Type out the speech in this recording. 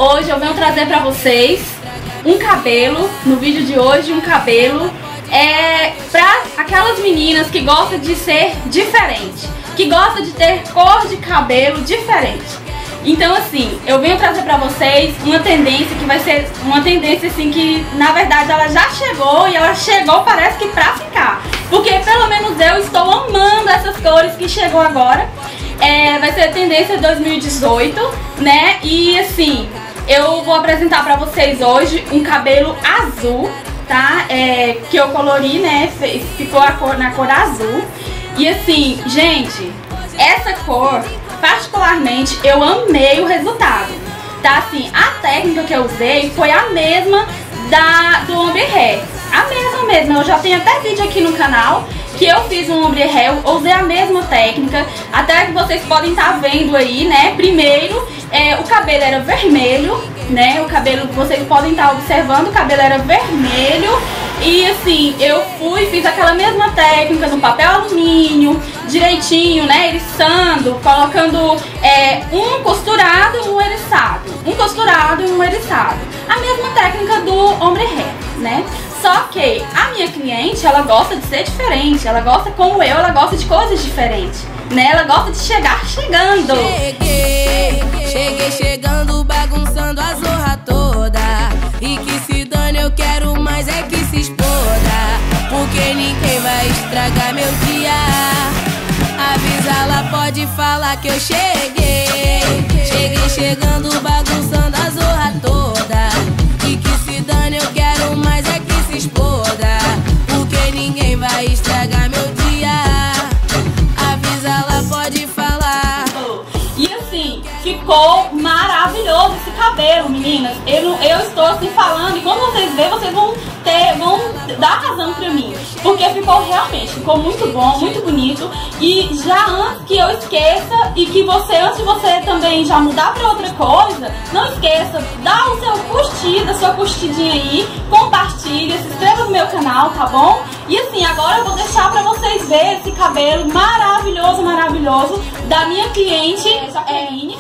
Hoje eu venho trazer pra vocês um cabelo, no vídeo de hoje, um cabelo pra aquelas meninas que gostam de ser diferente, que gostam de ter cor de cabelo diferente. Então assim, eu venho trazer pra vocês uma tendência que vai ser uma tendência assim que na verdade ela já chegou e ela chegou parece que pra ficar. Porque pelo menos eu estou amando essas cores que chegou agora. Vai ser a tendência 2018, né? E assim, eu vou apresentar pra vocês hoje um cabelo azul, tá? Que eu colori, né? Ficou na cor azul. E assim, gente, essa cor, particularmente, eu amei o resultado, tá? Assim, a técnica que eu usei foi a mesma do ombre hair. A mesma, eu já tenho até vídeo aqui no canal que eu fiz um ombre hair, eu usei a mesma técnica, até que vocês podem estar vendo aí, né? Primeiro, o cabelo era vermelho, né? O cabelo, vocês podem estar observando, o cabelo era vermelho. E assim, eu fiz aquela mesma técnica no papel alumínio, direitinho, né? Eriçando, colocando um costurado e um eriçado. Um costurado e um eriçado. A mesma técnica do ombre hair, né? Só que a minha cliente, ela gosta de ser diferente, ela gosta como eu, ela gosta de coisas diferentes, né? Ela gosta de chegar chegando. Cheguei chegando, bagunçando a zorra toda. E que se dane, eu quero mais é que se exploda. Porque ninguém vai estragar meu dia. Avisa, ela pode falar que eu cheguei. Cheguei chegando, bagunçando a zorra toda. E que se dane, eu quero mais é que se exploda. Porque ninguém vai estragar meu dia. Avisa, ela pode falar. E assim, ficou maravilhoso esse cabelo, meninas. Eu estou assim falando e quando vocês verem, vocês vão dar razão pra mim. Porque ficou muito bom, muito bonito. E já antes que eu esqueça e que antes de você também já mudar pra outra coisa, não esqueça, dá o seu curtida, sua curtidinha aí, compartilha, se inscreva no meu canal, tá bom? E assim, agora eu vou deixar pra vocês verem esse cabelo maravilhoso, maravilhoso da minha cliente, Jaqueline.